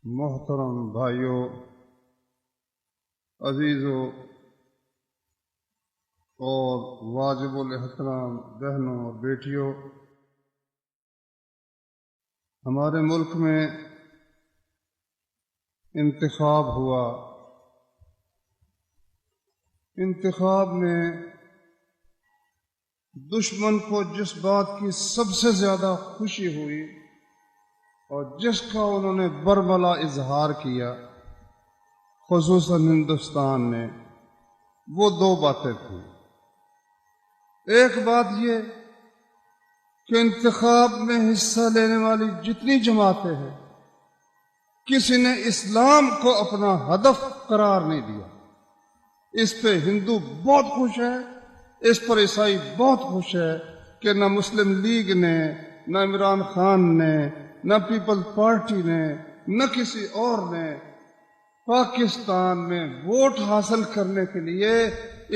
محترم بھائیوں، عزیزوں اور واجب الاحترام بہنوں اور بیٹیوں، ہمارے ملک میں انتخاب ہوا۔ انتخاب میں دشمن کو جس بات کی سب سے زیادہ خوشی ہوئی اور جس کا انہوں نے برملا اظہار کیا، خصوصاً ہندوستان میں، وہ دو باتیں تھیں۔ ایک بات یہ کہ انتخاب میں حصہ لینے والی جتنی جماعتیں ہیں، کسی نے اسلام کو اپنا ہدف قرار نہیں دیا۔ اس پہ ہندو بہت خوش ہے، اس پر عیسائی بہت خوش ہے کہ نہ مسلم لیگ نے، نہ عمران خان نے، نہ پیپل پارٹی نے، نہ کسی اور نے پاکستان میں ووٹ حاصل کرنے کے لیے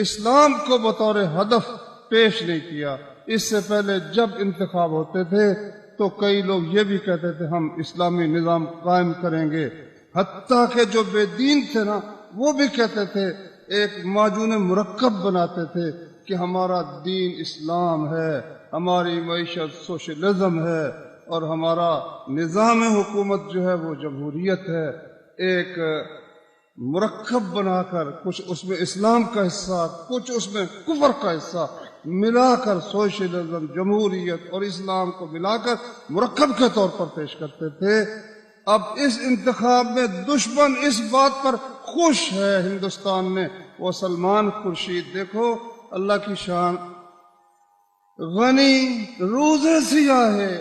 اسلام کو بطور ہدف پیش نہیں کیا۔ اس سے پہلے جب انتخاب ہوتے تھے تو کئی لوگ یہ بھی کہتے تھے ہم اسلامی نظام قائم کریں گے، حتیٰ کہ جو بے دین تھے نا، وہ بھی کہتے تھے، ایک معجون مرکب بناتے تھے کہ ہمارا دین اسلام ہے، ہماری معیشت سوشلزم ہے اور ہمارا نظام حکومت جو ہے وہ جمہوریت ہے۔ ایک مرکب بنا کر کچھ اس میں اسلام کا حصہ، کچھ اس میں کفر کا حصہ ملا کر سوشلزم، جمہوریت اور اسلام کو ملا کر مرکب کے طور پر پیش کرتے تھے۔ اب اس انتخاب میں دشمن اس بات پر خوش ہے ہندوستان میں، وہ سلمان خورشید، دیکھو اللہ کی شان، غنی روزے سیاہ ہے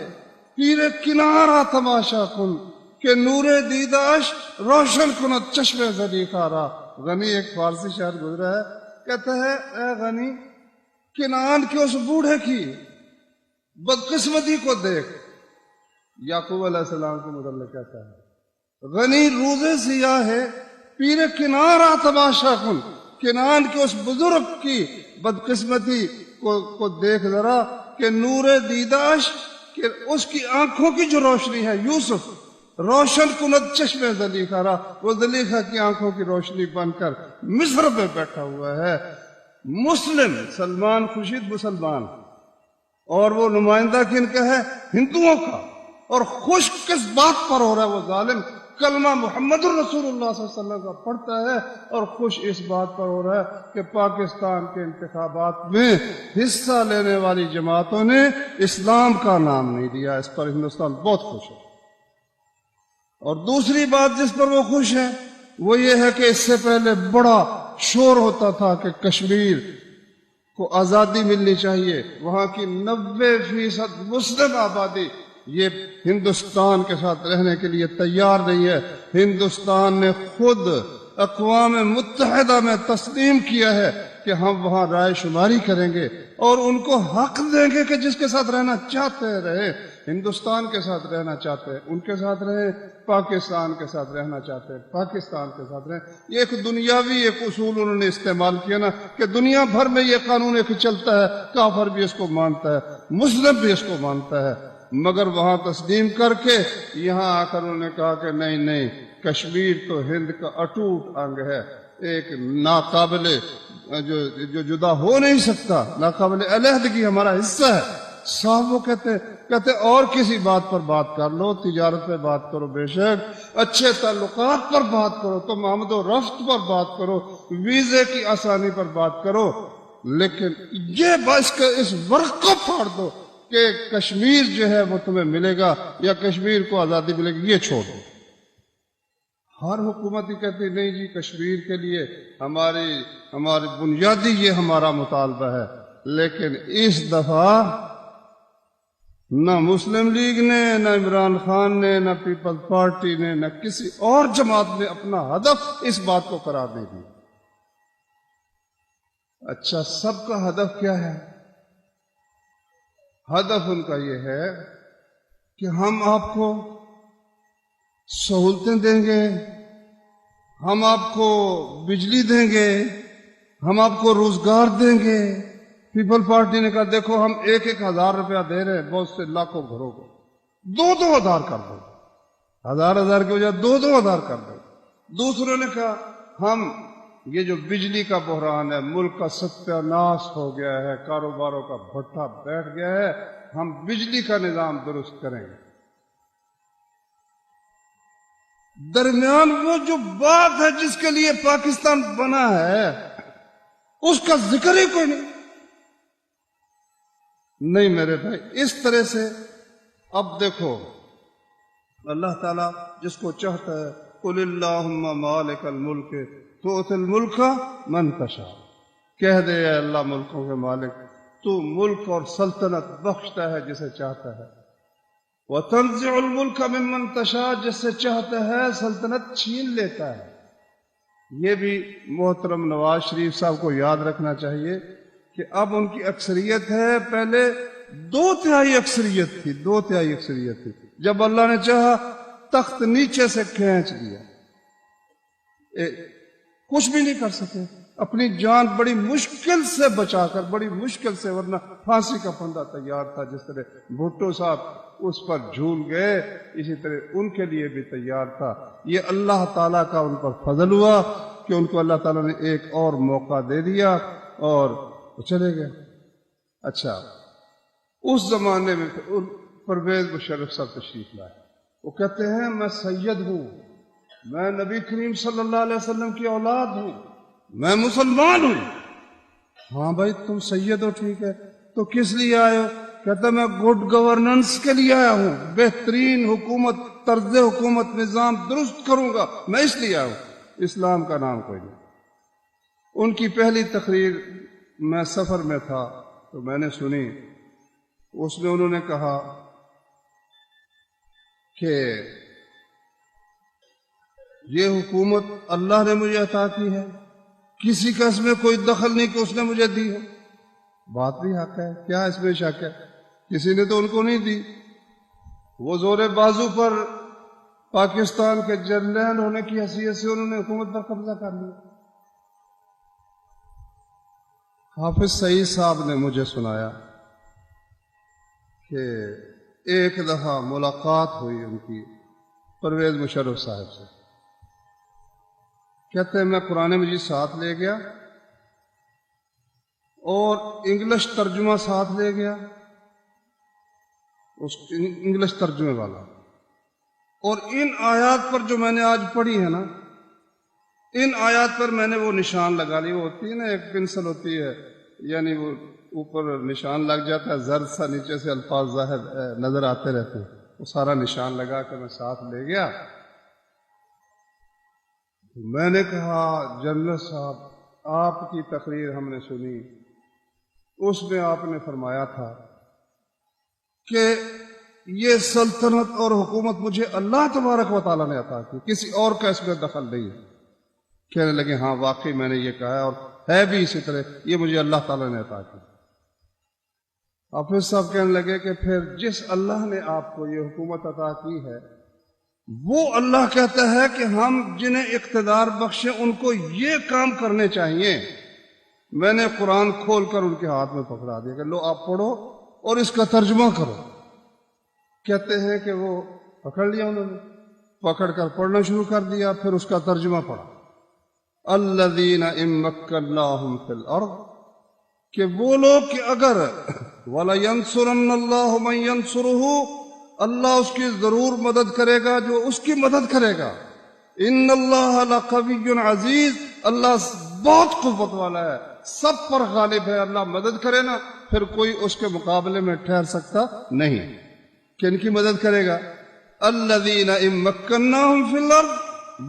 پیر کنارہ تماشا کن کہ نور دیداش روشن کند چشم زلیخارا۔ غنی ایک فارسی شعر گزرا ہے، کہتا ہے اے غنی، کنعان کے اس بوڑھے کی بدقسمتی کو دیکھ۔ یعقوب علیہ السلام کے متعلق کہتا ہے غنی روزے سیاہ ہے پیر کنارہ تماشا کن، کنعان کے اس بزرگ کی بدقسمتی کو دیکھ ذرا کہ نور دیداش، کہ اس کی آنکھوں کی جو روشنی ہے، یوسف روشن کند چشم زلیخارا، وہ زلیخا کی آنکھوں کی روشنی بن کر مصر میں بیٹھا ہوا ہے۔ مسلم سلمان خورشید مسلمان، اور وہ نمائندہ کن کا ہے؟ ہندوؤں کا، اور خوش کس بات پر ہو رہا ہے وہ ظالم؟ کلمہ محمد الرسول اللہ صلی اللہ علیہ وسلم کا پڑھتا ہے اور خوش اس بات پر ہو رہا ہے کہ پاکستان کے انتخابات میں حصہ لینے والی جماعتوں نے اسلام کا نام نہیں دیا۔ اس پر ہندوستان بہت خوش ہے۔ اور دوسری بات جس پر وہ خوش ہے وہ یہ ہے کہ اس سے پہلے بڑا شور ہوتا تھا کہ کشمیر کو آزادی ملنی چاہیے، وہاں کی 90% مسلم آبادی یہ ہندوستان کے ساتھ رہنے کے لیے تیار نہیں ہے۔ ہندوستان نے خود اقوام متحدہ میں تسلیم کیا ہے کہ ہم وہاں رائے شماری کریں گے اور ان کو حق دیں گے کہ جس کے ساتھ رہنا چاہتے ہیں رہے، ہندوستان کے ساتھ رہنا چاہتے ہیں ان کے ساتھ رہیں، پاکستان کے ساتھ رہنا چاہتے ہیں پاکستان کے ساتھ رہیں۔ یہ ایک دنیاوی ایک اصول انہوں نے استعمال کیا نا کہ دنیا بھر میں یہ قانون ایک چلتا ہے، کافر بھی اس کو مانتا ہے، مسلم بھی اس کو مانتا ہے، مگر وہاں تسلیم کر کے یہاں آ کر انہوں نے کہا کہ نہیں، کشمیر تو ہند کا اٹوٹ انگ ہے، ایک ناقابل جو جدا ہو نہیں سکتا، ناقابل علیحدگی ہمارا حصہ ہے۔ صاحب وہ کہتے اور کسی بات پر بات کر لو، تجارت پہ بات کرو، بے شک اچھے تعلقات پر بات کرو، تو آمد و رفت پر بات کرو، ویزے کی آسانی پر بات کرو، لیکن یہ باعث کہ اس ورق کو پھاڑ دو کہ کشمیر جو ہے وہ تمہیں ملے گا یا کشمیر کو آزادی ملے گی، یہ چھوڑ دو۔ ہر حکومت ہی کہتی نہیں جی کشمیر کے لیے ہماری بنیادی یہ ہمارا مطالبہ ہے، لیکن اس دفعہ نہ مسلم لیگ نے، نہ عمران خان نے، نہ پیپل پارٹی نے، نہ کسی اور جماعت نے اپنا ہدف اس بات کو قرار نہیں دیا۔ اچھا، سب کا ہدف کیا ہے؟ ہدف ان کا یہ ہے کہ ہم آپ کو سہولتیں دیں گے، ہم آپ کو بجلی دیں گے، ہم آپ کو روزگار دیں گے۔ پیپل پارٹی نے کہا دیکھو ہم 1,000 روپیہ دے رہے ہیں بہت سے لاکھوں گھروں کو، 2,000 کر دو، 1000 کی وجہ 2,000 کر دو۔ دوسروں نے کہا ہم یہ جو بجلی کا بحران ہے، ملک کا ستیہ ناش ہو گیا ہے، کاروباروں کا بھٹا بیٹھ گیا ہے، ہم بجلی کا نظام درست کریں گے۔ درمیان وہ جو بات ہے جس کے لیے پاکستان بنا ہے اس کا ذکر ہی کوئی نہیں میرے بھائی۔ اس طرح سے اب دیکھو اللہ تعالیٰ جس کو چاہتا ہے قل اللہم مالک الملک تؤتی الملک من تشاء، کہہ دے اے اللہ ملکوں کے مالک تو ملک اور سلطنت بخشتا ہے جسے چاہتا ہے، وتنزع الملک ممن تشاء، جس سے چاہتا ہے سلطنت چھین لیتا ہے۔ یہ بھی محترم نواز شریف صاحب کو یاد رکھنا چاہیے کہ اب ان کی اکثریت ہے، پہلے 2/3 اکثریت تھی، 2/3 اکثریت تھی، جب اللہ نے چاہا تخت نیچے سے کھینچ دیا، کچھ بھی نہیں کر سکے، اپنی جان بڑی مشکل سے بچا کر، بڑی مشکل سے، ورنہ پھانسی کا پھندا تیار تھا، جس طرح بھٹو صاحب اس پر جھول گئے اسی طرح ان کے لیے بھی تیار تھا۔ یہ اللہ تعالیٰ کا ان پر فضل ہوا کہ ان کو اللہ تعالیٰ نے ایک اور موقع دے دیا اور وہ چلے گئے۔ اچھا، اس زمانے میں پرویز مشرف صاحب تشریف لائے، وہ کہتے ہیں میں سید ہوں، میں نبی کریم صلی اللہ علیہ وسلم کی اولاد ہوں، میں مسلمان ہوں۔ ہاں بھائی تم سید ہو، ٹھیک ہے، تو کس لیے آئے ہو؟ کہتا میں گڈ گورننس کے لیے آیا ہوں، بہترین حکومت، طرز حکومت نظام درست کروں گا، میں اس لیے آیا ہوں، اسلام کا نام کوئی نہیں۔ ان کی پہلی تقریر میں سفر میں تھا تو میں نے سنی، اس میں انہوں نے کہا کہ یہ حکومت اللہ نے مجھے عطا کی ہے، کسی کا اس میں کوئی دخل نہیں کہ اس نے مجھے دی ہے۔ بات بھی حق ہے، کیا اس میں شک ہے؟ کسی نے تو ان کو نہیں دی، وہ زور بازو پر پاکستان کے جرنیل ہونے کی حیثیت سے انہوں نے حکومت پر قبضہ کر لیا۔ حافظ سعید صاحب نے مجھے سنایا کہ ایک دفعہ ملاقات ہوئی ان کی پرویز مشرف صاحب سے، کہتے ہیں میں قرآن مجید ساتھ لے گیا اور انگلش ترجمہ ساتھ لے گیا، اس انگلش ترجمے والا، اور ان آیات پر جو میں نے آج پڑھی ہے نا، ان آیات پر میں نے وہ نشان لگا لی، وہ ہوتی ہے نا ایک پنسل ہوتی ہے، یعنی وہ اوپر نشان لگ جاتا ہے، زرد سا نیچے سے الفاظ ظاہر نظر آتے رہتے ہیں، وہ سارا نشان لگا کے میں ساتھ لے گیا۔ میں نے کہا جنرل صاحب آپ کی تقریر ہم نے سنی، اس میں آپ نے فرمایا تھا کہ یہ سلطنت اور حکومت مجھے اللہ تبارک و تعالیٰ نے عطا کی، کسی اور کا اس میں دخل نہیں ہے۔ کہنے لگے ہاں واقعی میں نے یہ کہا ہے اور ہے بھی اسی طرح، یہ مجھے اللہ تعالیٰ نے عطا کی۔ حافظ صاحب کہنے لگے کہ پھر جس اللہ نے آپ کو یہ حکومت عطا کی ہے وہ اللہ کہتا ہے کہ ہم جنہیں اقتدار بخشیں ان کو یہ کام کرنے چاہیے۔ میں نے قرآن کھول کر ان کے ہاتھ میں پکڑا دیا کہ لو آپ پڑھو اور اس کا ترجمہ کرو۔ کہتے ہیں کہ وہ پکڑ لیا، انہوں نے پکڑ کر پڑھنا شروع کر دیا، پھر اس کا ترجمہ پڑھا، الذین ان مکناہم فی الارض، کہ وہ لوگ کہ اگر وَلَيَنْصُرَنَّ اللَّهُ مَنْ يَنْصُرُهُ، اللہ اس کی ضرور مدد کرے گا جو اس کی مدد کرے گا، ان اللہ لقوی عزیز، اللہ بہت قوت والا ہے، سب پر غالب ہے، اللہ مدد کرے نا پھر کوئی اس کے مقابلے میں ٹھہر سکتا نہیں۔ کن کی مدد کرے گا؟ الذین ان مکناہم فی الارض،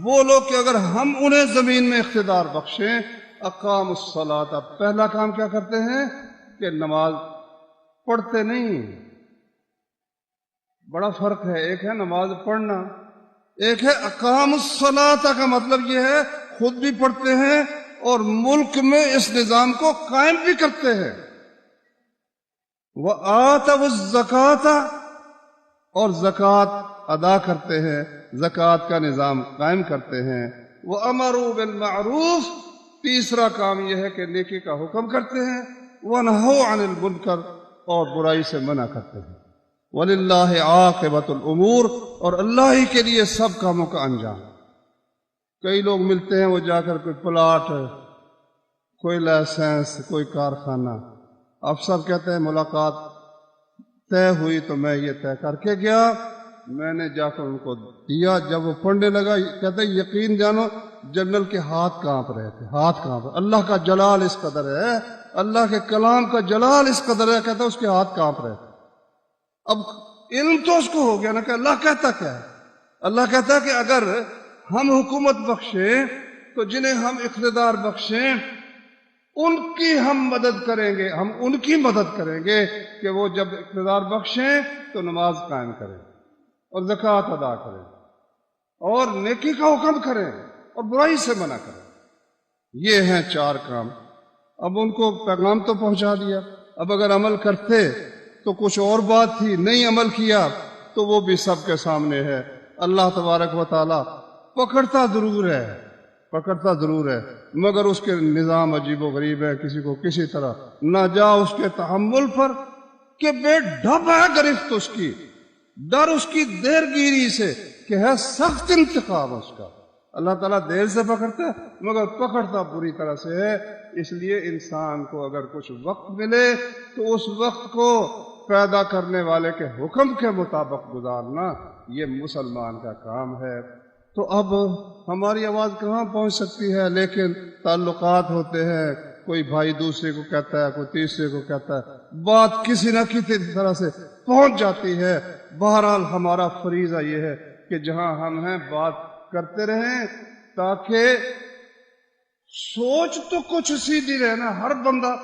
وہ لوگ کہ اگر ہم انہیں زمین میں اقتدار بخشیں، اقام الصلاۃ، پہلا کام کیا کرتے ہیں کہ نماز پڑھتے نہیں۔ بڑا فرق ہے، ایک ہے نماز پڑھنا، ایک ہے اقام الصلاۃ کا مطلب یہ ہے خود بھی پڑھتے ہیں اور ملک میں اس نظام کو قائم بھی کرتے ہیں۔ وَآتَوُا الزَّکَاةَ، اور زکوٰۃ ادا کرتے ہیں، زکوٰۃ کا نظام قائم کرتے ہیں۔ وَأَمَرُوا بِالْمَعْرُوفِ، تیسرا کام یہ ہے کہ نیکی کا حکم کرتے ہیں، وَنَہَوْا عَنِ الْمُنکر، اور برائی سے منع کرتے ہیں۔ وَلِلَّهِ عَاقِبَةُ الْأُمُورِ، اور اللہ ہی کے لیے سب کاموں کا انجام۔ کئی لوگ ملتے ہیں، وہ جا کر کوئی پلاٹ، کوئی لائسنس، کوئی کارخانہ، افسر کہتے ہیں ملاقات طے ہوئی تو میں یہ طے کر کے گیا، میں نے جا کر ان کو دیا۔ جب وہ پڑھنے لگا کہتے ہیں یقین جانو جنرل کے ہاتھ کانپ رہے تھے، ہاتھ کانپ رہے۔ اللہ کا جلال اس قدر ہے، اللہ کے کلام کا جلال اس قدر ہے، کہتا ہے اس کے ہاتھ کانپ رہے تھے۔ اب علم تو اس کو ہو گیا نا کہ اللہ کہتا کیا ہے۔ اللہ کہتا ہے کہ اگر ہم حکومت بخشیں تو جنہیں ہم اقتدار بخشیں ان کی ہم مدد کریں گے، ہم ان کی مدد کریں گے کہ وہ جب اقتدار بخشیں تو نماز قائم کریں اور زکوٰۃ ادا کریں اور نیکی کا حکم کریں اور برائی سے منع کریں۔ یہ ہیں 4 کام۔ اب ان کو پیغام تو پہنچا دیا، اب اگر عمل کرتے تو کچھ اور بات تھی، نہیں عمل کیا تو وہ بھی سب کے سامنے ہے۔ اللہ تبارک و تعالی پکڑتا ضرور ہے مگر اس کے نظام عجیب و غریب ہے، کسی کو کسی طرح نہ جا اس کے تحمل پر کہ بے ڈھب ہے گرفت اس کی، ڈر اس کی دیر گیری سے کہ ہے سخت انتقام اس کا۔ اللہ تعالیٰ دیر سے پکڑتا ہے مگر پکڑتا پوری طرح سے ہے۔ اس لیے انسان کو اگر کچھ وقت ملے تو اس وقت کو پیدا کرنے والے کے حکم کے مطابق گزارنا یہ مسلمان کا کام ہے۔ تو اب ہماری آواز کہاں پہنچ سکتی ہے؟ لیکن تعلقات ہوتے ہیں، کوئی بھائی دوسرے کو کہتا ہے، کوئی تیسرے کو کہتا ہے، بات کسی نہ کسی طرح سے پہنچ جاتی ہے۔ بہرحال ہمارا فریضہ یہ ہے کہ جہاں ہم ہیں بات کرتے رہیں تاکہ سوچ تو کچھ سیدھی رہے نا۔ ہر بندہ،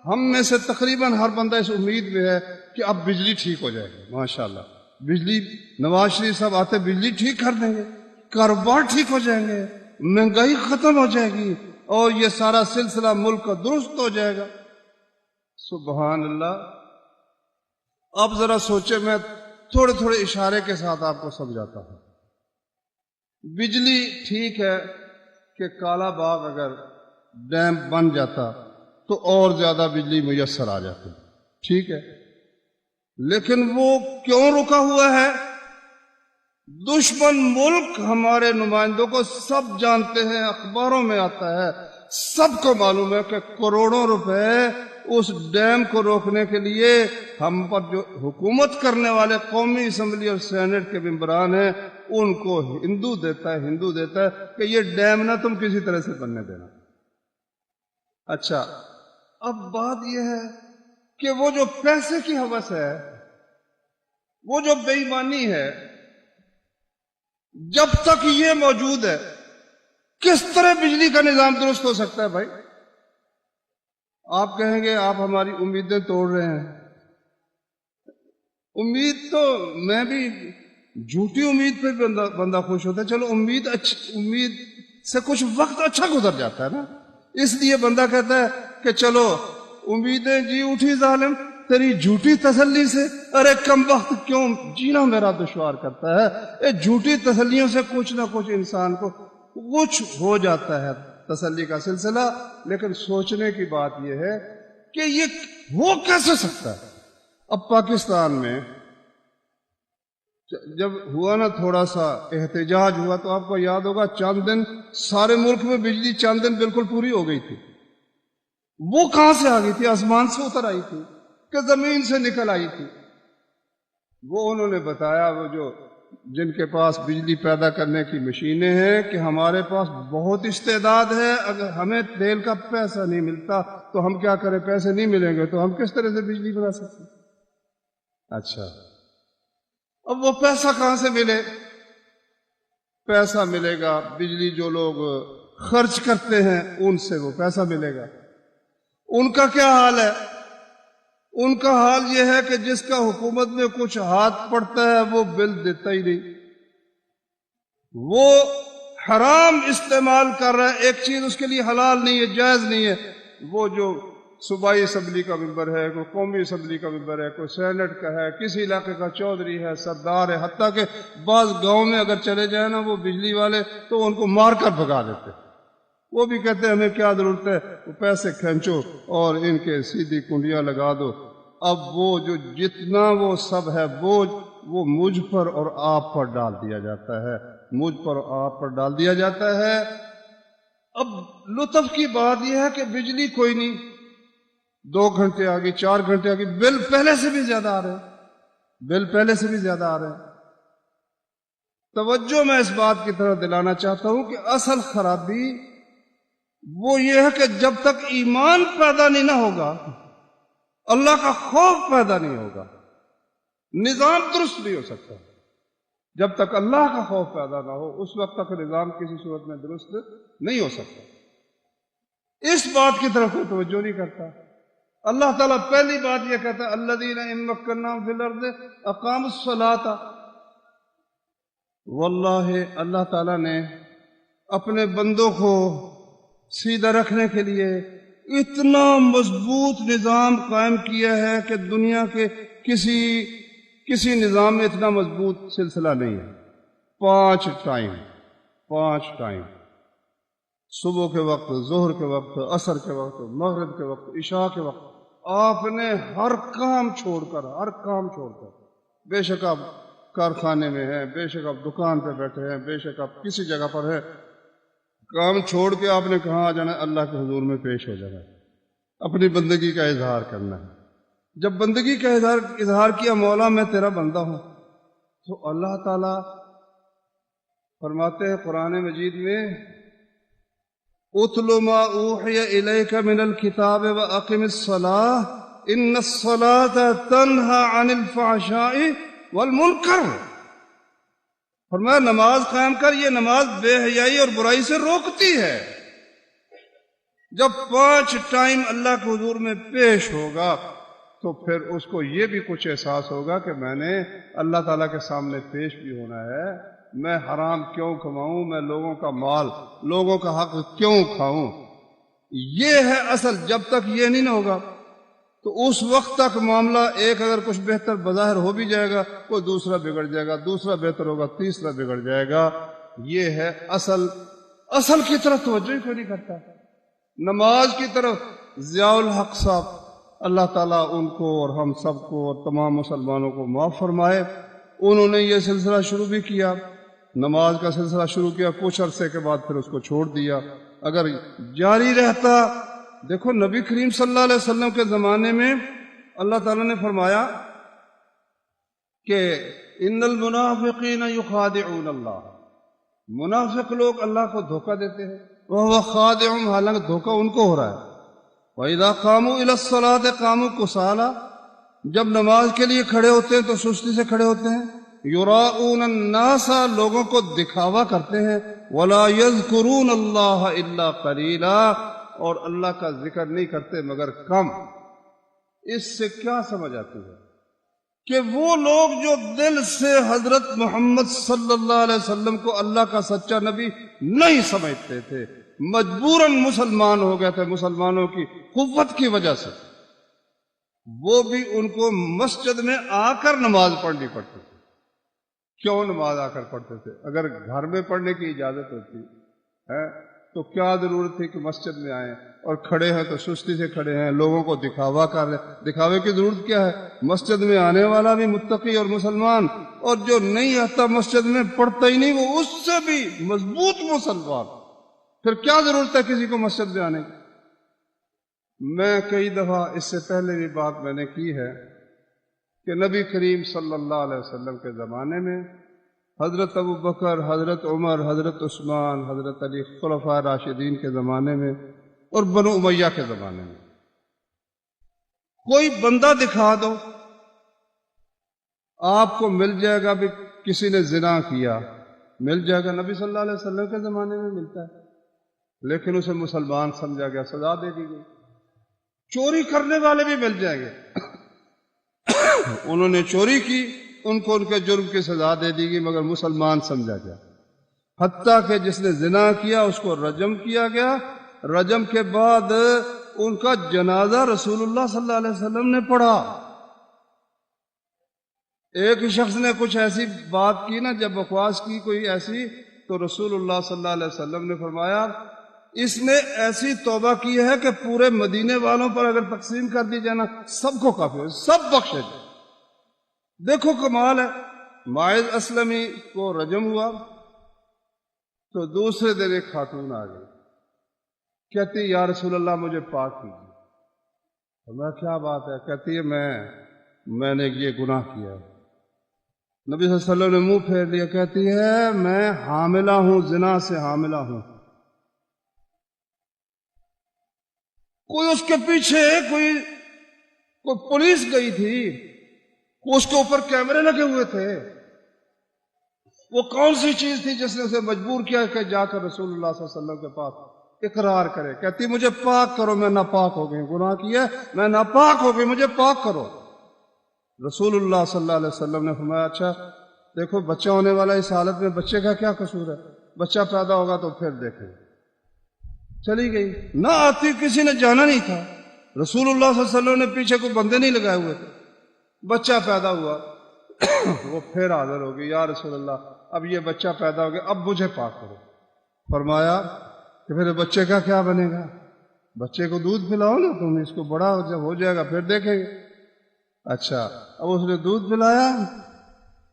ہم میں سے تقریباً ہر بندہ اس امید میں ہے کہ اب بجلی ٹھیک ہو جائے گی، ماشاءاللہ بجلی، نواز شریف صاحب آتے بجلی ٹھیک کر دیں گے، کاروبار ٹھیک ہو جائیں گے، مہنگائی ختم ہو جائے گی اور یہ سارا سلسلہ ملک کا درست ہو جائے گا۔ سبحان اللہ۔ اب ذرا سوچے، میں تھوڑے اشارے کے ساتھ آپ کو سمجھاتا ہوں۔ بجلی ٹھیک ہے کہ کالا باغ اگر ڈیم بن جاتا تو اور زیادہ بجلی میسر آ جاتی، ٹھیک ہے، لیکن وہ کیوں رکا ہوا ہے؟ دشمن ملک ہمارے نمائندوں کو سب جانتے ہیں، اخباروں میں آتا ہے، سب کو معلوم ہے کہ کروڑوں روپے اس ڈیم کو روکنے کے لیے ہم پر جو حکومت کرنے والے قومی اسمبلی اور سینٹ کے ممبران ہیں ان کو ہندو دیتا ہے کہ یہ ڈیم نہ تم کسی طرح سے بننے دینا۔ اچھا، اب بات یہ ہے کہ وہ جو پیسے کی ہوس ہے، وہ جو بے ایمانی ہے، جب تک یہ موجود ہے کس طرح بجلی کا نظام درست ہو سکتا ہے؟ بھائی آپ کہیں گے آپ ہماری امیدیں توڑ رہے ہیں۔ امید تو میں بھی، جھوٹی امید پہ بندہ خوش ہوتا ہے، چلو امید سے کچھ وقت اچھا گزر جاتا ہے نا، اس لیے بندہ کہتا ہے کہ چلو امیدیں جی اٹھی ظالم تیری جھوٹی تسلی سے، ارے کم وقت کیوں جینا میرا دشوار کرتا ہے۔ یہ جھوٹی تسلیوں سے کچھ نہ کچھ انسان کو کچھ ہو جاتا ہے، تسلی کا سلسلہ۔ لیکن سوچنے کی بات یہ ہے کہ یہ ہو کیسے سکتا ہے؟ اب پاکستان میں جب ہوا نا تھوڑا سا احتجاج ہوا تو آپ کو یاد ہوگا چند دن سارے ملک میں بجلی چند دن بالکل پوری ہو گئی تھی۔ وہ کہاں سے آ گئی تھی؟ آسمان سے اتر آئی تھی کہ زمین سے نکل آئی تھی؟ وہ انہوں نے بتایا، وہ جو جن کے پاس بجلی پیدا کرنے کی مشینیں ہیں، کہ ہمارے پاس بہت استعداد ہے، اگر ہمیں تیل کا پیسہ نہیں ملتا تو ہم کیا کریں، پیسے نہیں ملیں گے تو ہم کس طرح سے بجلی بنا سکتے ہیں؟ اچھا، اب وہ پیسہ کہاں سے ملے؟ پیسہ ملے گا بجلی جو لوگ خرچ کرتے ہیں ان سے وہ پیسہ ملے گا۔ ان کا کیا حال ہے؟ ان کا حال یہ ہے کہ جس کا حکومت میں کچھ ہاتھ پڑتا ہے وہ بل دیتا ہی نہیں، وہ حرام استعمال کر رہا ہے، ایک چیز اس کے لیے حلال نہیں ہے، جائز نہیں ہے۔ وہ جو صوبائی اسمبلی کا ممبر ہے، کوئی قومی اسمبلی کا ممبر ہے، کوئی سینٹ کا ہے، کسی علاقے کا چودھری ہے، سردار ہے، حتیٰ کہ بعض گاؤں میں اگر چلے جائیں نا وہ بجلی والے تو ان کو مار کر بھگا دیتے، وہ بھی کہتے ہیں ہمیں کیا ضرورت ہے، وہ پیسے کھینچو اور ان کے سیدھی کنڈیاں لگا دو اب وہ جو جتنا وہ سب ہے بوجھ وہ مجھ پر اور آپ پر ڈال دیا جاتا ہے، مجھ پر اور آپ پر ڈال دیا جاتا ہے۔ اب لطف کی بات یہ ہے کہ بجلی کوئی نہیں، 2 گھنٹے آگے 4 گھنٹے آگے، بل پہلے سے بھی زیادہ آ رہے ہیں، بل پہلے سے بھی زیادہ آ رہے ہیں۔ توجہ میں اس بات کی طرف دلانا چاہتا ہوں کہ اصل خرابی وہ یہ ہے کہ جب تک ایمان پیدا نہیں نہ ہوگا، اللہ کا خوف پیدا نہیں ہوگا، نظام درست نہیں ہو سکتا۔ جب تک اللہ کا خوف پیدا نہ ہو اس وقت تک نظام کسی صورت میں درست نہیں ہو سکتا۔ اس بات کی طرف کوئی توجہ نہیں کرتا۔ اللہ تعالیٰ پہلی بات یہ کہتا ہے الذین ان مکناہم فی الارض اقاموا الصلاۃ، واللہ اللہ تعالیٰ نے اپنے بندوں کو سیدھا رکھنے کے لیے اتنا مضبوط نظام قائم کیا ہے کہ دنیا کے کسی نظام میں اتنا مضبوط سلسلہ نہیں ہے۔ 5 ٹائم، صبح کے وقت، ظہر کے وقت، عصر کے وقت، مغرب کے وقت، عشاء کے وقت، آپ نے ہر کام چھوڑ کر بے شک آپ کارخانے میں ہیں، بے شک آپ دکان پہ بیٹھے ہیں، بے شک آپ کسی جگہ پر ہیں، کام چھوڑ کے آپ نے کہاں آ جانا ہے؟ اللہ کے حضور میں پیش ہو جانا ہے، اپنی بندگی کا اظہار کرنا ہے۔ جب بندگی کا اظہار کیا مولا میں تیرا بندہ ہوں، تو اللہ تعالی فرماتے ہیں قرآن مجید میں اتل ما اوحی الیک من الکتاب واقم الصلاۃ ان الصلاۃ تنہی عن الفحشاء والمنکر۔ فرمایا نماز قائم کر، یہ نماز بے حیائی اور برائی سے روکتی ہے۔ جب 5 ٹائم اللہ کے حضور میں پیش ہوگا تو پھر اس کو یہ بھی کچھ احساس ہوگا کہ میں نے اللہ تعالیٰ کے سامنے پیش بھی ہونا ہے، میں حرام کیوں کماؤں، میں لوگوں کا مال، لوگوں کا حق کیوں کھاؤں۔ یہ ہے اصل۔ جب تک یہ نہیں نہ ہوگا تو اس وقت تک معاملہ ایک اگر کچھ بہتر بظاہر ہو بھی جائے گا، کوئی دوسرا بگڑ جائے گا، دوسرا بہتر ہوگا، تیسرا بگڑ جائے گا۔ یہ ہے اصل کی طرف توجہ ہی کوئی نہیں کرتا۔ نماز کی طرف ضیاء الحق صاحب، اللہ تعالیٰ ان کو اور ہم سب کو اور تمام مسلمانوں کو معاف فرمائے، انہوں نے یہ سلسلہ شروع بھی کیا، نماز کا سلسلہ شروع کیا، کچھ عرصے کے بعد پھر اس کو چھوڑ دیا۔ اگر جاری رہتا، دیکھو نبی کریم صلی اللہ علیہ وسلم کے زمانے میں اللہ تعالیٰ نے فرمایا کہ ان المنافقین یخادعون اللہ، منافق لوگ اللہ کو دھوکہ دیتے ہیں، وہو خادعهم، حالانکہ دھوکہ ان کو ہو رہا ہے۔ وَإِذَا قَامُوا إِلَى الصَّلَاةِ قَامُوا كُسَالَىٰ، جب نماز کے لیے کھڑے ہوتے ہیں تو سستی سے کھڑے ہوتے ہیں۔ یراؤون الناس، لوگوں کو دکھاوا کرتے ہیں۔ وَلَا يَذْكُرُونَ اللَّهَ إِلَّا قَلِيلًا، اور اللہ کا ذکر نہیں کرتے مگر کم۔ اس سے کیا سمجھ آتی ہے کہ وہ لوگ جو دل سے حضرت محمد صلی اللہ علیہ وسلم کو اللہ کا سچا نبی نہیں سمجھتے تھے، مجبوراً مسلمان ہو گئے تھے مسلمانوں کی قوت کی وجہ سے، وہ بھی ان کو مسجد میں آ کر نماز پڑھنی پڑتی تھی۔ کیوں نماز آ کر پڑھتے تھے؟ اگر گھر میں پڑھنے کی اجازت ہوتی ہے تو کیا ضرورت تھی کہ مسجد میں آئیں؟ اور کھڑے ہیں تو سستی سے کھڑے ہیں، لوگوں کو دکھاوا کر رہے۔ دکھاوے کی ضرورت کیا ہے؟ مسجد میں آنے والا بھی متقی اور مسلمان، اور جو نہیں آتا مسجد میں پڑھتا ہی نہیں، وہ اس سے بھی مضبوط مسلمان۔ پھر کیا ضرورت ہے کسی کو مسجد میں آنے کی؟ میں کئی دفعہ اس سے پہلے بھی بات میں نے کی ہے کہ نبی کریم صلی اللہ علیہ وسلم کے زمانے میں حضرت ابو بکر، حضرت عمر، حضرت عثمان، حضرت علی، خلفائے راشدین کے زمانے میں اور بنو امیہ کے زمانے میں کوئی بندہ دکھا دو، آپ کو مل جائے گا بھی کسی نے زنا کیا، مل جائے گا۔ نبی صلی اللہ علیہ وسلم کے زمانے میں ملتا ہے، لیکن اسے مسلمان سمجھا گیا، سزا دے دی گئی۔ چوری کرنے والے بھی مل جائیں گے، انہوں نے چوری کی، ان کو ان کے جرم کی سزا دے دی گئی، مگر مسلمان سمجھا گیا۔ حتیٰ کہ جس نے زنا کیا اس کو رجم کیا گیا، رجم کے بعد ان کا جنازہ رسول اللہ صلی اللہ علیہ وسلم نے پڑھا۔ ایک شخص نے کچھ ایسی بات کی نا، جب بکواس کی کوئی ایسی، تو رسول اللہ صلی اللہ علیہ وسلم نے فرمایا اس نے ایسی توبہ کی ہے کہ پورے مدینے والوں پر اگر تقسیم کر دی جائے نا سب کو کافی ہے، سب بخشے جائے۔ دیکھو کمال ہے، ماعز اسلمی کو رجم ہوا تو دوسرے دن ایک خاتون آ گئی، کہتی یا رسول اللہ مجھے پاک کیجیے۔ میں کیا بات ہے؟ کہتی ہے میں نے یہ گناہ کیا ہے۔ نبی صلی اللہ علیہ وسلم نے منہ پھیر لیا، کہتی ہے میں حاملہ ہوں، زنا سے حاملہ ہوں۔ کوئی اس کے پیچھے کوئی پولیس گئی تھی، اس کے اوپر کیمرے لگے ہوئے تھے، وہ کون سی چیز تھی جس نے اسے مجبور کیا کہ جا کر رسول اللہ صلی اللہ علیہ وسلم کے پاس اقرار کرے؟ کہتی مجھے پاک کرو، میں ناپاک ہو گئی، گناہ کیا میں ناپاک ہو گئی، مجھے پاک کرو۔ رسول اللہ صلی اللہ علیہ وسلم نے فرمایا اچھا دیکھو بچہ ہونے والا اس حالت میں بچے کا کیا قصور ہے، بچہ پیدا ہوگا تو پھر دیکھیں۔ چلی گئی، نہ آتی، کسی نے جانا نہیں تھا، رسول اللہ صلی اللہ علیہ وسلم نے پیچھے کوئی بندے نہیں لگائے ہوئے تھے، بچہ پیدا ہوا وہ پھر حاضر ہو گئی، یا رسول اللہ اب یہ بچہ پیدا ہو گیا، اب مجھے پاک کرو۔ فرمایا کہ پھر بچے کا کیا بنے گا؟ بچے کو دودھ پلاؤ نا تم، اس کو بڑا جب ہو جائے گا پھر دیکھیں گے۔ اچھا اب اس نے دودھ پلایا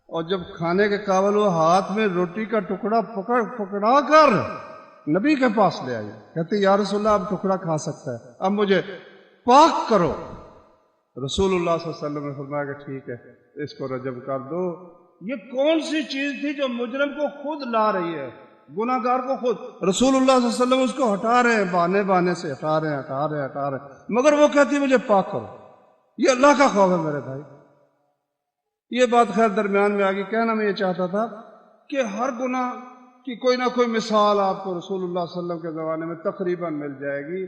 اور جب کھانے کے قابل وہ ہاتھ میں روٹی کا ٹکڑا پکڑا کر نبی کے پاس لے آئی، کہتے یا رسول اللہ اب ٹکڑا کھا سکتا ہے، اب مجھے پاک کرو۔ رسول اللہ صلی اللہ علیہ وسلم نے فرمایا کہ ٹھیک ہے اس کو رجم کر دو۔ یہ کون سی چیز تھی جو مجرم کو خود لا رہی ہے، گناہ گار کو خود؟ رسول اللہ صلی اللہ علیہ وسلم اس کو ہٹا رہے ہیں، بہانے سے ہٹا رہے ہیں، مگر وہ کہتی مجھے پاک کرو۔ یہ اللہ کا خوف ہے میرے بھائی۔ یہ بات خیر درمیان میں آگئی، کہنا میں یہ چاہتا تھا کہ ہر گناہ کی کوئی نہ کوئی مثال آپ کو رسول اللہ صلی اللہ علیہ وسلم کے زمانے میں تقریباً مل جائے گی،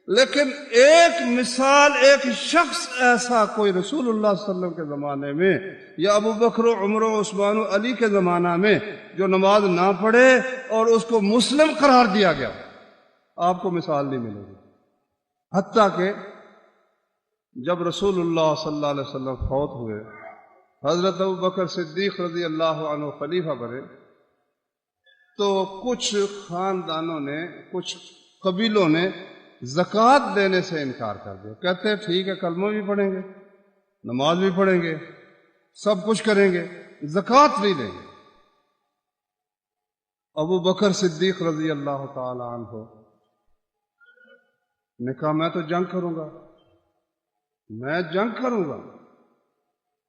لیکن ایک مثال، ایک شخص ایسا کوئی رسول اللہ صلی اللہ علیہ وسلم کے زمانے میں یا ابو بکر و عمر و عثمان و علی کے زمانہ میں جو نماز نہ پڑھے اور اس کو مسلم قرار دیا گیا، آپ کو مثال نہیں ملے گی۔ حتیٰ کہ جب رسول اللہ صلی اللہ علیہ وسلم فوت ہوئے، حضرت ابو بکر صدیق رضی اللہ عنہ خلیفہ بنے، تو کچھ خاندانوں نے، کچھ قبیلوں نے زکوٰۃ دینے سے انکار کر دیا، کہتے ہیں ٹھیک ہے کلمہ بھی پڑھیں گے، نماز بھی پڑھیں گے، سب کچھ کریں گے، زکوٰۃ نہیں دیں گے۔ ابو بکر صدیق رضی اللہ تعالی عنہ نے کہا میں تو جنگ کروں گا، میں جنگ کروں گا۔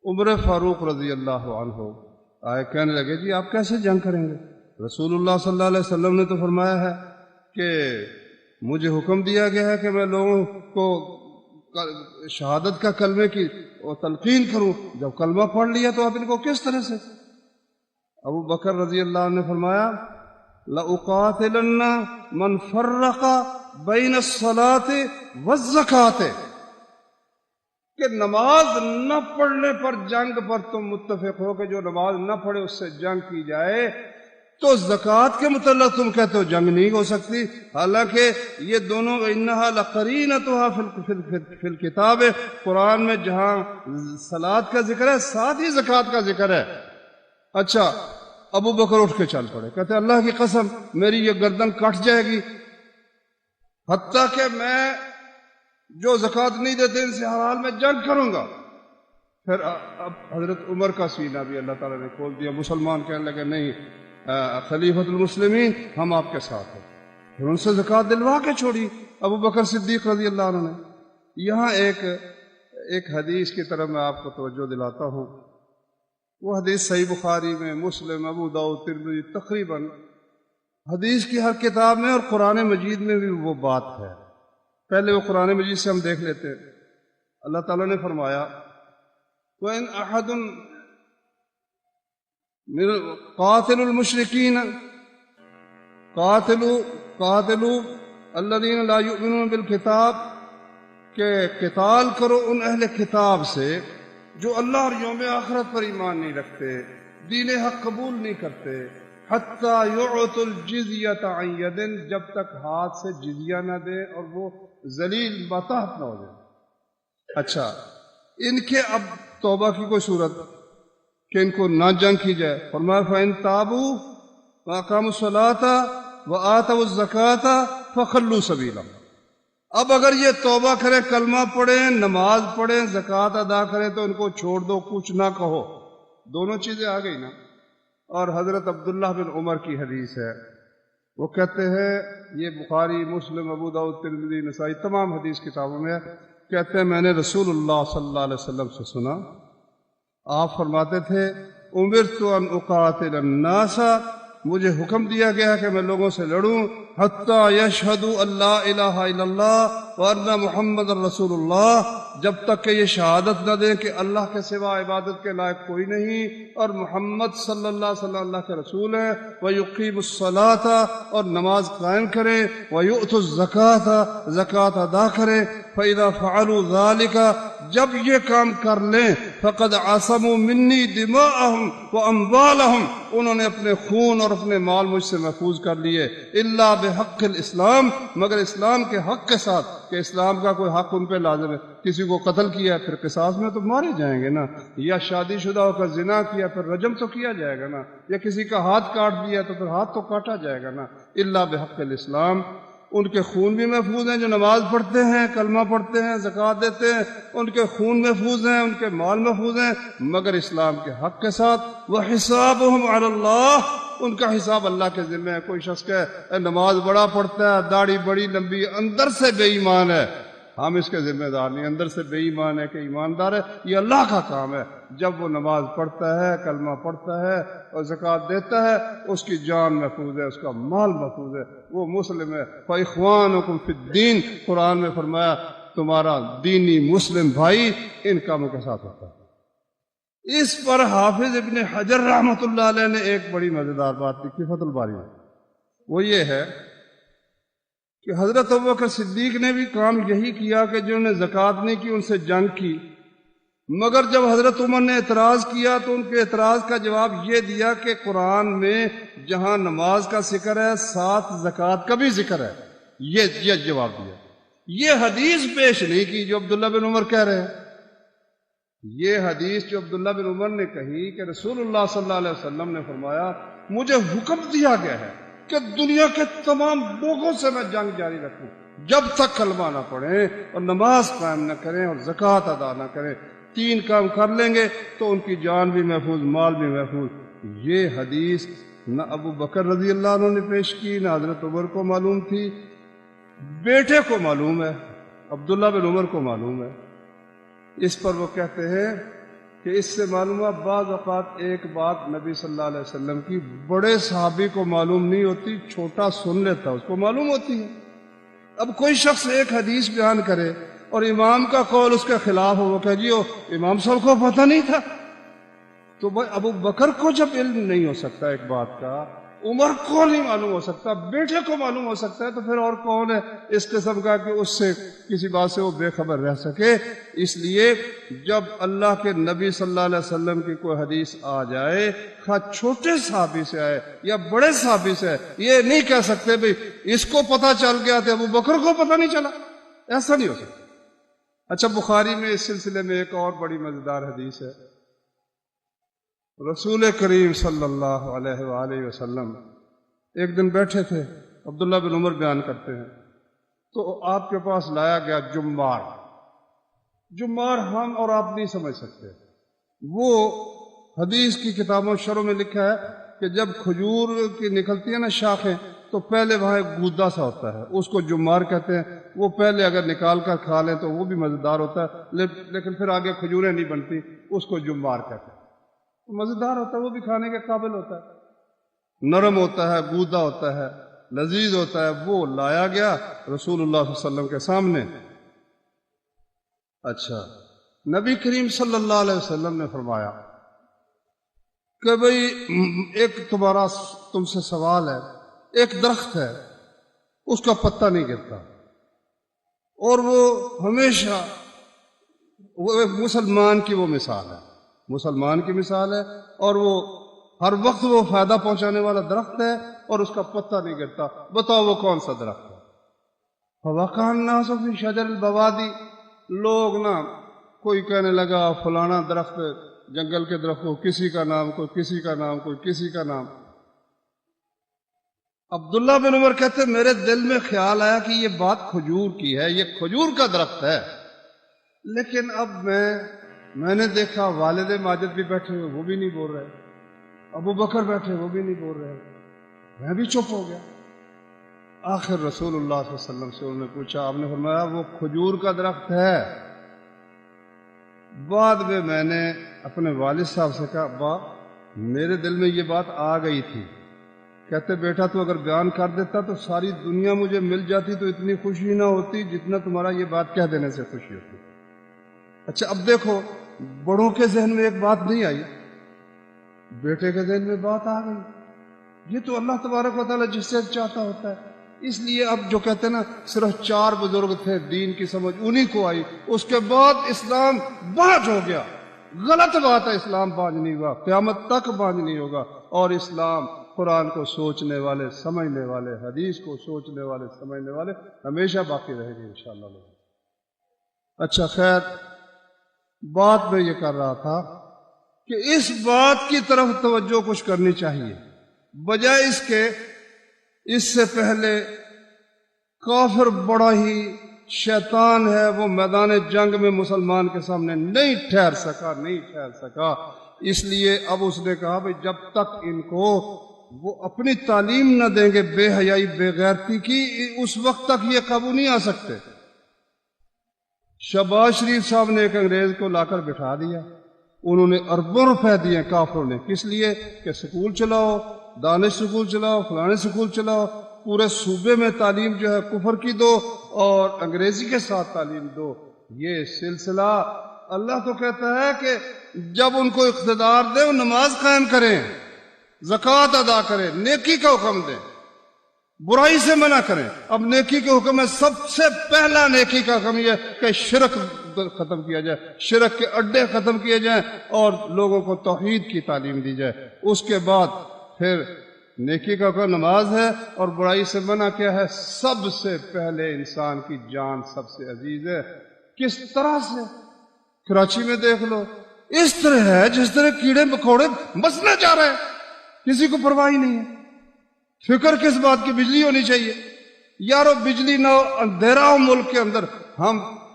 عمر فاروق رضی اللہ عنہ آئے، کہنے لگے جی آپ کیسے جنگ کریں گے؟ رسول اللہ صلی اللہ علیہ وسلم نے تو فرمایا ہے کہ مجھے حکم دیا گیا ہے کہ میں لوگوں کو شہادت کا کلمے کی تلقین کروں، جب کلمہ پڑھ لیا تو آپ ان کو کس طرح سے؟ ابو بکر رضی اللہ عنہ نے فرمایا لَأُقَاتِلَنَّ مَنْ فَرَّقَ بَيْنَ الصَّلَاةِ وَالزَّكَاةِ، کہ نماز نہ پڑھنے پر جنگ پر تم متفق ہو کہ جو نماز نہ پڑھے اس سے جنگ کی جائے، تو زکوٰۃ کے متعلق تم کہتے ہو جنگ نہیں ہو سکتی، حالانکہ یہ دونوں انہا لقرینتها فی الکتاب، قرآن میں جہاں صلاۃ کا ذکر ہے ساتھ ہی زکوٰۃ کا ذکر ہے۔ اچھا ابو بکر اٹھ کے چل پڑے، کہتے اللہ کی قسم میری یہ گردن کٹ جائے گی، حتیٰ کہ میں جو زکوٰۃ نہیں دیتے ان سے ہر حال میں جنگ کروں گا۔ پھر اب حضرت عمر کا سینہ بھی اللہ تعالیٰ نے کھول دیا، مسلمان کہنے لگے نہیں خلیفۃ المسلمین ہم آپ کے ساتھ ہیں، پھر ان سے زکوٰۃ دلوا کے چھوڑی ابو بکر صدیق رضی اللہ عنہ نے۔ یہاں ایک حدیث کی طرف میں آپ کو توجہ دلاتا ہوں، وہ حدیث صحیح بخاری میں، مسلم، ابو داؤد، ترمذی، تقریباً حدیث کی ہر کتاب میں اور قرآن مجید میں بھی وہ بات ہے۔ پہلے وہ قرآن مجید سے ہم دیکھ لیتے ہیں۔ اللہ تعالیٰ نے فرمایا وَإِنْ أَحَدٌ قَاتِلُوا الْمُشْرِكِينَ قَاتِلُوا الَّذِينَ لَا يُؤْمِنُونَ بِالْكِتَابِ، کہ قتال کرو ان اہل کتاب سے جو اللہ اور یوم آخرت پر ایمان نہیں رکھتے، دین حق قبول نہیں کرتے، حتیٰ یعطوا الجزیۃ عن ید، جب تک ہاتھ سے جزیہ نہ دیں اور وہ ذلیل بتحت نہ ہو جائے۔ اچھا ان کے اب توبہ کی کوئی صورت کہ ان کو نہ جنگ کی جائے؟ فرمایا فَإِن تَابُوا وَأَقَامُوا الصَّلَاةَ وَآتَوُا الزَّكَاةَ فخلوا سبیلا۔ اب اگر یہ توبہ کریں، کلمہ پڑھیں، نماز پڑھیں، زکوٰۃ ادا کریں تو ان کو چھوڑ دو، کچھ نہ کہو۔ دونوں چیزیں آ گئی نا۔ اور حضرت عبداللہ بن عمر کی حدیث ہے، وہ کہتے ہیں، یہ بخاری، مسلم، ابو داؤد، ترمذی، نسائی تمام حدیث کتابوں میں ہے، کہتے ہیں میں نے رسول اللہ صلی اللہ علیہ وسلم سے سنا، آپ فرماتے تھے امرت ان اقاتل الناس، مجھے حکم دیا گیا کہ میں لوگوں سے لڑوں، حتی یشہدوا ان لا الہ الا اللہ وان محمد رسول اللہ، جب تک کہ یہ شہادت نہ دیں کہ اللہ کے سوا عبادت کے لائق کوئی نہیں اور محمد صلی اللہ علیہ وسلم اللہ کے رسول ہیں، وَيُقِيمُ الصَّلَاةَ، اور نماز قائم کریں، وَيُؤْتُوا الزَّكَاةَ، زکوٰۃ ادا کریں، فَإِذَا فَعَلُوا ذَلِكَ، جب یہ کام کر لیں، فَقَدْ عَصَمُوا مِنِّي دِمَاءَهُمْ وَأَمْوَالَهُمْ، انہوں نے اپنے خون اور اپنے مال مجھ سے محفوظ کر لیے، الا بحق الاسلام، مگر اسلام کے حق کے ساتھ، کہ اسلام کا کوئی حق ان پہ لازم ہے۔ کسی کو قتل کیا ہے پھر قصاص میں تو مارے جائیں گے نا، یا شادی شدہ ہو کر زنا کیا پھر رجم تو کیا جائے گا نا، یا کسی کا ہاتھ کاٹ دیا تو پھر ہاتھ تو کاٹا جائے گا نا، الا بحق الاسلام۔ ان کے خون بھی محفوظ ہیں جو نماز پڑھتے ہیں، کلمہ پڑھتے ہیں، زکوٰۃ دیتے ہیں، ان کے خون محفوظ ہیں، ان کے مال محفوظ ہیں، مگر اسلام کے حق کے ساتھ۔ وَحِسَابُهُمْ عَلَى اللَّهِ، ان کا حساب اللہ کے ذمہ ہے۔ کوئی شخص کہ نماز بڑا پڑھتا ہے، داڑھی بڑی لمبی، اندر سے بے ایمان ہے، ہم اس کے ذمہ دار نہیں، اندر سے بے ایمان ہے کہ ایماندار ہے، یہ اللہ کا کام ہے۔ جب وہ نماز پڑھتا ہے، کلمہ پڑھتا ہے اور زکوٰۃ دیتا ہے، اس کی جان محفوظ ہے، اس کا مال محفوظ ہے، وہ مسلم ہے۔ فَإِخْوَانُكُمْ فِي الدِّينِ، قرآن میں فرمایا تمہارا دینی مسلم بھائی ان کاموں کے ساتھ ہوتا ہے۔ اس پر حافظ ابن حجر رحمۃ اللہ علیہ نے ایک بڑی مزیدار بات لکھی فتح الباری میں، وہ یہ ہے کہ حضرت ابوبکر صدیق نے بھی کام یہی کیا کہ جنہوں نے زکوٰۃ نہیں کی ان سے جنگ کی، مگر جب حضرت عمر نے اعتراض کیا تو ان کے اعتراض کا جواب یہ دیا کہ قرآن میں جہاں نماز کا ذکر ہے ساتھ زکوٰۃ کا بھی ذکر ہے، یہ جواب دیا۔ یہ حدیث پیش نہیں کی جو عبداللہ بن عمر کہہ رہے ہیں، یہ حدیث جو عبداللہ بن عمر نے کہی کہ رسول اللہ صلی اللہ علیہ وسلم نے فرمایا مجھے حکم دیا گیا ہے کہ دنیا کے تمام لوگوں سے میں جنگ جاری رکھوں جب تک کلمہ نہ پڑھیں اور نماز قائم نہ کریں اور زکوٰۃ ادا نہ کریں۔ تین کام کر لیں گے تو ان کی جان بھی محفوظ، مال بھی محفوظ۔ یہ حدیث نہ ابو بکر رضی اللہ عنہ نے پیش کی، نہ حضرت عمر کو معلوم تھی، بیٹے کو معلوم ہے، عبداللہ بن عمر کو معلوم ہے۔ اس پر وہ کہتے ہیں کہ اس سے معلوم ہے بعض اوقات ایک بات نبی صلی اللہ علیہ وسلم کی بڑے صحابی کو معلوم نہیں ہوتی، چھوٹا سن لیتا اس کو معلوم ہوتی ہے۔ اب کوئی شخص ایک حدیث بیان کرے اور امام کا قول اس کے خلاف ہو، وہ کہ جی امام صاحب کو پتہ نہیں تھا، تو بھائی ابو بکر کو جب علم نہیں ہو سکتا ایک بات کا، عمر کو نہیں معلوم ہو سکتا، بیٹے کو معلوم ہو سکتا ہے، تو پھر اور کون ہے اس قسم کا کہ اس سے کسی بات سے وہ بے خبر رہ سکے۔ اس لیے جب اللہ کے نبی صلی اللہ علیہ وسلم کی کوئی حدیث آ جائے، خواہ چھوٹے صحابی سے آئے یا بڑے صحابی سے آئے، یہ نہیں کہہ سکتے بھئی اس کو پتہ چل گیا تھا ابو بکر کو پتہ نہیں چلا، ایسا نہیں ہو سکتا۔ اچھا، بخاری میں اس سلسلے میں ایک اور بڑی مزیدار حدیث ہے۔ رسول کریم صلی اللہ علیہ وآلہ وسلم ایک دن بیٹھے تھے، عبداللہ بن عمر بیان کرتے ہیں، تو آپ کے پاس لایا گیا جمار۔ جمار ہم اور آپ نہیں سمجھ سکتے، وہ حدیث کی کتابوں شروع میں لکھا ہے کہ جب کھجور کی نکلتی ہے نا شاخیں، تو پہلے وہاں ایک گودا سا ہوتا ہے، اس کو جمار کہتے ہیں۔ وہ پہلے اگر نکال کر کھا لیں تو وہ بھی مزیدار ہوتا ہے، لیکن پھر آگے کھجوریں نہیں بنتی، اس کو جمار کہتے ہیں۔ مزیدار ہوتا ہے، وہ بھی کھانے کے قابل ہوتا ہے، نرم ہوتا ہے، گودا ہوتا ہے، لذیذ ہوتا ہے۔ وہ لایا گیا رسول اللہ صلی اللہ علیہ وسلم کے سامنے۔ اچھا، نبی کریم صلی اللہ علیہ وسلم نے فرمایا کہ بھئی ایک تم سے سوال ہے، ایک درخت ہے، اس کا پتہ نہیں گرتا، اور وہ ہمیشہ وہ مسلمان کی وہ مثال ہے، مسلمان کی مثال ہے، اور وہ ہر وقت وہ فائدہ پہنچانے والا درخت ہے اور اس کا پتہ نہیں گرتا۔ بتاؤ وہ کون سا درخت ہے؟ فَوَقَعَ النَّاسُ فِي شَجَرِ الْبَوَادِ، لوگ نا کوئی کہنے لگا فلانا درخت، جنگل کے درخت کو کسی کا نام، کوئی کسی کا نام، کوئی کسی کا نام۔ عبداللہ بن عمر کہتے میرے دل میں خیال آیا کہ یہ بات کھجور کی ہے، یہ کھجور کا درخت ہے، لیکن اب میں نے دیکھا والد ماجد بھی بیٹھے ہوئے، وہ بھی نہیں بول رہے، ابو بکر بیٹھے وہ بھی نہیں بول رہے، میں بھی چپ ہو گیا۔ آخر رسول اللہ صلی اللہ علیہ وسلم سے انہوں نے پوچھا، آپ نے فرمایا وہ کھجور کا درخت ہے۔ بعد میں نے اپنے والد صاحب سے کہا، ابا میرے دل میں یہ بات آ گئی تھی۔ کہتے بیٹا تو اگر بیان کر دیتا تو ساری دنیا مجھے مل جاتی تو اتنی خوشی نہ ہوتی جتنا تمہارا یہ بات کہہ دینے سے خوشی ہوتی۔ اچھا اب دیکھو، بڑوں کے ذہن میں ایک بات نہیں آئی، بیٹے کے ذہن میں بات آ گئی۔ یہ تو اللہ تبارک و تعالیٰ جس سے چاہتا ہوتا ہے۔ اس لیے اب جو کہتے ہیں نا صرف 4 بزرگ تھے دین کی سمجھ انہی کو آئی، اس کے بعد اسلام بانج ہو گیا۔ غلط بات ہے، اسلام بانج نہیں ہوا، قیامت تک بانج نہیں ہوگا۔ اور اسلام قرآن کو سوچنے والے سمجھنے والے، حدیث کو سوچنے والے سمجھنے والے ہمیشہ باقی رہے گے انشاءاللہ۔ اچھا خیر، بات میں یہ کر رہا تھا کہ اس بات کی طرف توجہ کچھ کرنی چاہیے، بجائے اس کے اس سے پہلے کافر بڑا ہی شیطان ہے، وہ میدان جنگ میں مسلمان کے سامنے نہیں ٹھہر سکا۔ اس لیے اب اس نے کہا بھئی جب تک ان کو وہ اپنی تعلیم نہ دیں گے بے حیائی بے غیرتی کی، اس وقت تک یہ قابو نہیں آ سکتے۔ شہباز شریف صاحب نے ایک انگریز کو لا کر بٹھا دیا، انہوں نے اربوں روپے دیے کافروں نے، کس لیے کہ سکول چلاؤ، دانش سکول چلاؤ، فلانے سکول چلاؤ، پورے صوبے میں تعلیم جو ہے کفر کی دو اور انگریزی کے ساتھ تعلیم دو۔ یہ سلسلہ اللہ تو کہتا ہے کہ جب ان کو اقتدار دے وہ نماز قائم کریں، زکوٰۃ ادا کریں، نیکی کا حکم دیں، برائی سے منع کریں۔ اب نیکی کے حکم میں سب سے پہلا نیکی کا حکم یہ کہ شرک ختم کیا جائے، شرک کے اڈے ختم کیے جائیں اور لوگوں کو توحید کی تعلیم دی جائے۔ اس کے بعد پھر نیکی کا حکم نماز ہے اور برائی سے منع کیا ہے؟ سب سے پہلے انسان کی جان سب سے عزیز ہے۔ کس طرح سے؟ کراچی میں دیکھ لو، اس طرح ہے جس طرح کیڑے مکوڑے مسنے جا رہے ہیں، کسی کو پرواہ نہیں ہے۔ فکر کس بات کی؟ بجلی ہونی چاہیے یارو، بجلی نہ ہو اندھیرا ہو ملک کے اندر۔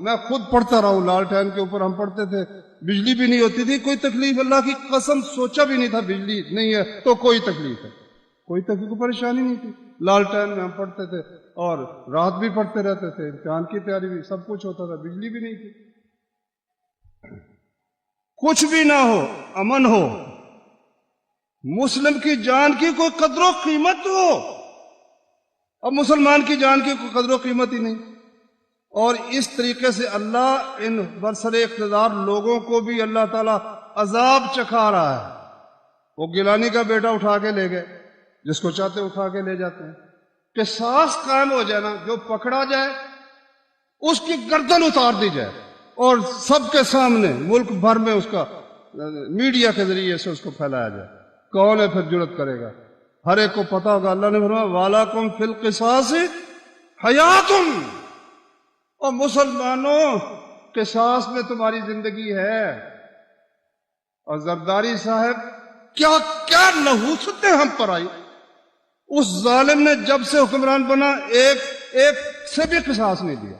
میں خود پڑھتا رہا ہوں، لالٹین کے اوپر ہم پڑھتے تھے، بجلی بھی نہیں ہوتی تھی، کوئی تکلیف اللہ کی قسم سوچا بھی نہیں تھا بجلی نہیں ہے تو کوئی تکلیف ہے، کوئی تکلیف کو پریشانی نہیں تھی۔ لالٹین میں ہم پڑھتے تھے اور رات بھی پڑھتے رہتے تھے، امتحان کی تیاری بھی سب کچھ ہوتا تھا، بجلی بھی نہیں تھی۔ کچھ بھی نہ ہو، امن ہو، مسلم کی جان کی کوئی قدر و قیمت ہو، اب مسلمان کی جان کی کوئی قدر و قیمت ہی نہیں۔ اور اس طریقے سے اللہ ان برسر اقتدار لوگوں کو بھی اللہ تعالیٰ عذاب چکھا رہا ہے۔ وہ گیلانی کا بیٹا اٹھا کے لے گئے، جس کو چاہتے اٹھا کے لے جاتے ہیں۔ قصاص قائم ہو جائے نا، جو پکڑا جائے اس کی گردن اتار دی جائے اور سب کے سامنے ملک بھر میں اس کا میڈیا کے ذریعے سے اس کو پھیلایا جائے۔ کون ہے پھر جرأت کرے گا؟ ہر ایک کو پتا ہوگا، اللہ نے فرمایا وَلَكُمْ فِي الْقِصَاصِ حَيَاتٌ، اور مسلمانوں قصاص میں تمہاری زندگی ہے۔ اور زرداری صاحب کیا کیا نحوستیں ہم پر آئی، اس ظالم نے جب سے حکمران بنا ایک سے بھی قصاص نہیں دیا۔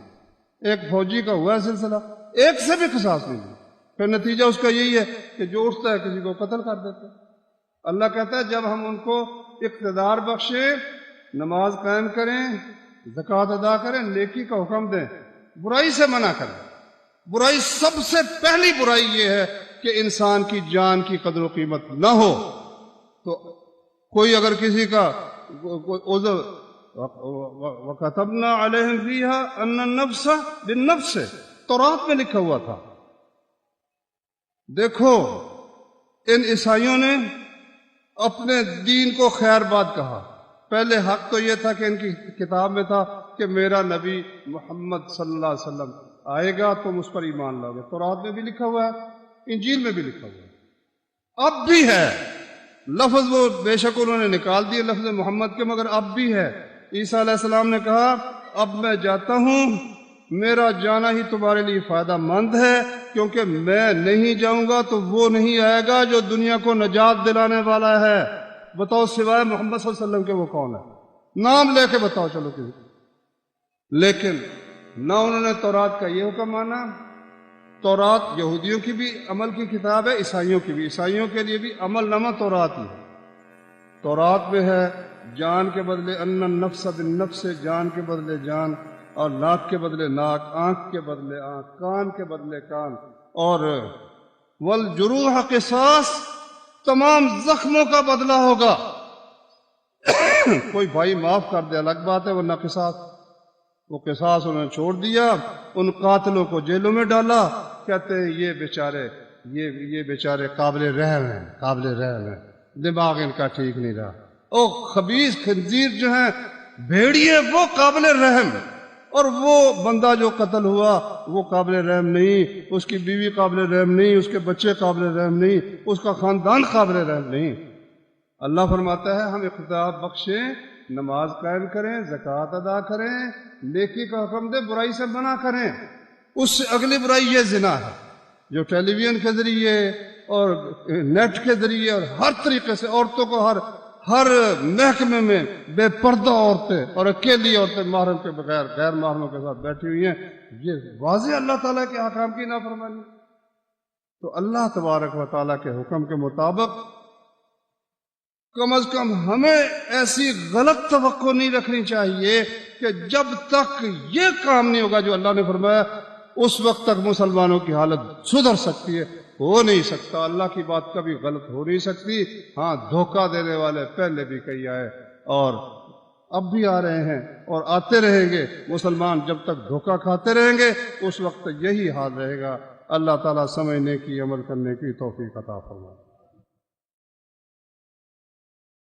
ایک فوجی کا ہوا ہے سلسلہ، ایک سے بھی قصاص نہیں دیا، پھر نتیجہ اس کا یہی ہے کہ جو اٹھتا ہے کسی کو قتل کر دیتا ہے۔ اللہ کہتا ہے جب ہم ان کو اقتدار بخشیں، نماز قائم کریں، زکوٰۃ ادا کریں، نیکی کا حکم دیں، برائی سے منع کریں۔ برائی سب سے پہلی برائی یہ ہے کہ انسان کی جان کی قدر و قیمت نہ ہو۔ تو کوئی اگر کسی کا عذر وَكَتَبْنَا عَلَيْهِمْ فِيهَا أَنَّ النَّفْسَ بِالنَّفْسِ، تورات میں لکھا ہوا تھا۔ دیکھو ان عیسائیوں نے اپنے دین کو خیر بات کہا۔ پہلے حق تو یہ تھا کہ ان کی کتاب میں تھا کہ میرا نبی محمد صلی اللہ علیہ وسلم آئے گا تم اس پر ایمان لاؤ گے، تورات میں بھی لکھا ہوا ہے، انجیل میں بھی لکھا ہوا ہے، اب بھی ہے۔ لفظ وہ بے شک انہوں نے نکال دیے لفظ محمد کے، مگر اب بھی ہے۔ عیسیٰ علیہ السلام نے کہا اب میں جاتا ہوں، میرا جانا ہی تمہارے لیے فائدہ مند ہے، کیونکہ میں نہیں جاؤں گا تو وہ نہیں آئے گا جو دنیا کو نجات دلانے والا ہے۔ بتاؤ سوائے محمد صلی اللہ علیہ وسلم کے وہ کون ہے؟ نام لے کے بتاؤ چلو کسی کو. لیکن نہ انہوں نے تورات کا یہ حکم مانا. تورات یہودیوں کی بھی عمل کی کتاب ہے، عیسائیوں کی بھی. عیسائیوں کے لیے بھی عمل نامہ تورات ہی ہے. تورات میں ہے جان کے بدلے ان النفس بالنفس، جان کے بدلے جان، اور ناک کے بدلے ناک، آنکھ کے بدلے آنکھ، کان کے بدلے کان، اور والجروح قصاص، تمام زخموں کا بدلہ ہوگا. کوئی بھائی معاف کر دے الگ بات ہے، ورنہ قصاص. وہ قصاص انہوں نے چھوڑ دیا، ان قاتلوں کو جیلوں میں ڈالا. کہتے ہیں یہ بیچارے قابل رحم ہیں، قابل رحم ہیں، دماغ ان کا ٹھیک نہیں رہا. او خبیث خنزیر جو ہیں، بھیڑیے، وہ قابل رحم، اور وہ بندہ جو قتل ہوا وہ قابل رحم نہیں، اس کی بیوی قابل رحم نہیں، اس کے بچے قابل رحم نہیں، اس کا خاندان قابل رحم نہیں. اللہ فرماتا ہے ہم اقتدار بخشیں، نماز قائم کریں، زکوٰۃ ادا کریں، نیکی کا حکم دے، برائی سے منع کریں. اس سے اگلی برائی یہ زنا ہے، جو ٹیلی ویژن کے ذریعے اور نیٹ کے ذریعے اور ہر طریقے سے عورتوں کو ہر محکمے میں بے پردہ عورتیں اور اکیلی عورتیں محرم کے بغیر غیر محرموں کے ساتھ بیٹھی ہوئی ہیں. یہ واضح اللہ تعالیٰ کے احکام کی نافرمانی. تو اللہ تبارک و تعالیٰ کے حکم کے مطابق کم از کم ہمیں ایسی غلط توقع نہیں رکھنی چاہیے کہ جب تک یہ کام نہیں ہوگا جو اللہ نے فرمایا اس وقت تک مسلمانوں کی حالت سدھر سکتی ہے. ہو نہیں سکتا، اللہ کی بات کبھی غلط ہو نہیں سکتی. ہاں، دھوکہ دینے والے پہلے بھی کئی آئے اور اب بھی آ رہے ہیں اور آتے رہیں گے. مسلمان جب تک دھوکہ کھاتے رہیں گے اس وقت یہی حال رہے گا. اللہ تعالیٰ سمجھنے کی، عمل کرنے کی توفیق عطا فرمائے.